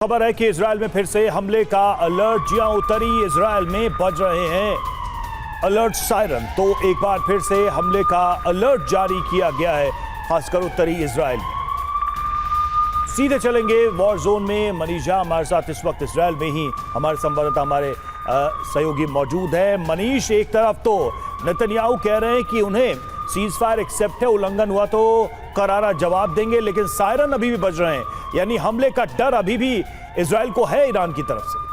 खबर है कि इजराइल में फिर से हमले का अलर्ट जियां उत्तरी इजराइल में बज रहे हैं अलर्ट सायरन। तो एक बार फिर से हमले का अलर्ट जारी किया गया है, खासकर उत्तरी इजराइल में। सीधे चलेंगे वॉर जोन में। मनीष झा हमारे साथ इस वक्त इजराइल में ही हमारे संवाददाता, हमारे सहयोगी मौजूद है। मनीष, एक तरफ तो नेतन्याहू कह रहे हैं कि उन्हें सीज फायर एक्सेप्ट है, उल्लंघन हुआ तो करारा जवाब देंगे, लेकिन सायरन अभी भी बज रहे हैं, यानी हमले का डर अभी भी इजराइल को है ईरान की तरफ से।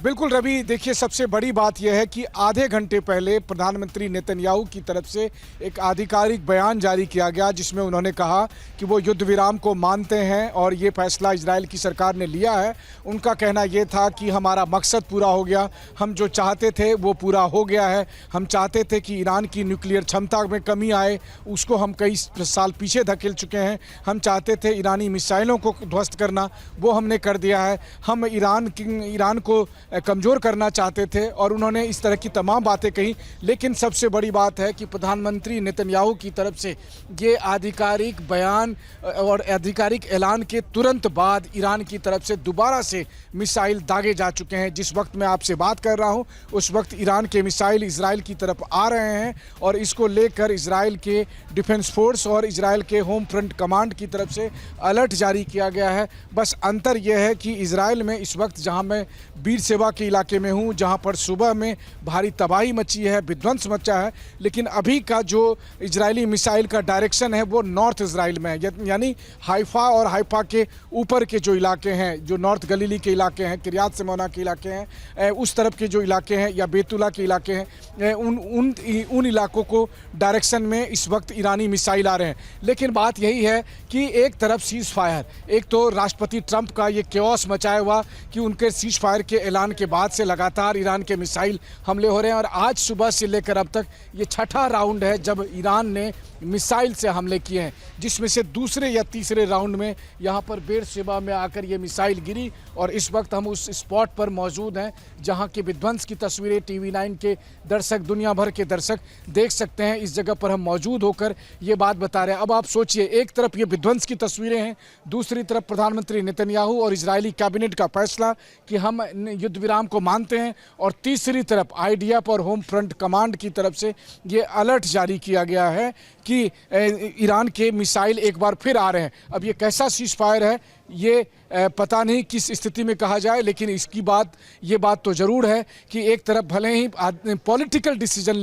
बिल्कुल रवि, देखिए सबसे बड़ी बात यह है कि आधे घंटे पहले प्रधानमंत्री नेतन्याहू की तरफ से एक आधिकारिक बयान जारी किया गया, जिसमें उन्होंने कहा कि वो युद्ध विराम को मानते हैं और ये फैसला इजराइल की सरकार ने लिया है। उनका कहना ये था कि हमारा मकसद पूरा हो गया, हम जो चाहते थे वो पूरा हो गया है। हम चाहते थे कि ईरान की न्यूक्लियर क्षमता में कमी आए, उसको हम कई साल पीछे धकेल चुके हैं। हम चाहते थे ईरानी मिसाइलों को ध्वस्त करना, वो हमने कर दिया है। हम ईरान को कमज़ोर करना चाहते थे और उन्होंने इस तरह की तमाम बातें कही। लेकिन सबसे बड़ी बात है कि प्रधानमंत्री नेतन्याहू की तरफ से ये आधिकारिक बयान और आधिकारिक ऐलान के तुरंत बाद ईरान की तरफ से दोबारा से मिसाइल दागे जा चुके हैं। जिस वक्त मैं आपसे बात कर रहा हूं उस वक्त ईरान के मिसाइल इजराइल की तरफ आ रहे हैं और इसको लेकर इजराइल के डिफेंस फोर्स और इजराइल के होम फ्रंट कमांड की तरफ से अलर्ट जारी किया गया है। बस अंतर यह है कि इजराइल में इस वक्त, जहां मैं वीर सेवा के इलाके में हूं, जहां पर सुबह में भारी तबाही मची है, विध्वंस मचा है, लेकिन अभी का जो इजरायली मिसाइल का डायरेक्शन है वो नॉर्थ इजराइल में है, यानी हाइफा और हाइफा के ऊपर के जो इलाके हैं, जो नॉर्थ गलीली के इलाके हैं, किरियात सिमोना के इलाके हैं, उस तरफ के जो इलाके हैं या बेतुला के इलाके हैं, उन इलाकों को डायरेक्शन में इस वक्त ईरानी मिसाइल आ रहे हैं। लेकिन बात यही है कि एक तरफ सीज फायर, एक तो राष्ट्रपति ट्रंप का ये केओस मचाया हुआ कि उनके सीज फायर के ऐलान के बाद से लगातार ईरान के मिसाइल हमले हो रहे हैं और आज सुबह से लेकर अब तक ये छठा राउंड है जब ईरान ने मिसाइल से हमले किए हैं, जिसमें से दूसरे या तीसरे राउंड में यहाँ पर बेरशेबा में आकर ये मिसाइल गिरी। और इस वक्त हम उस स्पॉट पर मौजूद हैं जहाँ के विध्वंस की तस्वीरें TV9 के दर्शक, दुनिया भर के दर्शक देख सकते हैं। इस जगह पर हम मौजूद होकर ये बात बता रहे हैं। अब आप सोचिए, एक तरफ ये विध्वंस की तस्वीरें हैं, दूसरी तरफ प्रधानमंत्री नेतन्याहू और इजरायली कैबिनेट का फैसला कि हम युद्ध विराम को मानते हैं, और तीसरी तरफ IDF और होम फ्रंट कमांड की तरफ से ये अलर्ट जारी किया गया है कि ईरान के मिसाइल एक बार फिर आ रहे हैं। अब ये कैसा सीज फायर है ये पता नहीं किस स्थिति में कहा जाए, लेकिन इसकी बात, ये बात तो ज़रूर है कि एक तरफ भले ही पॉलिटिकल डिसीजन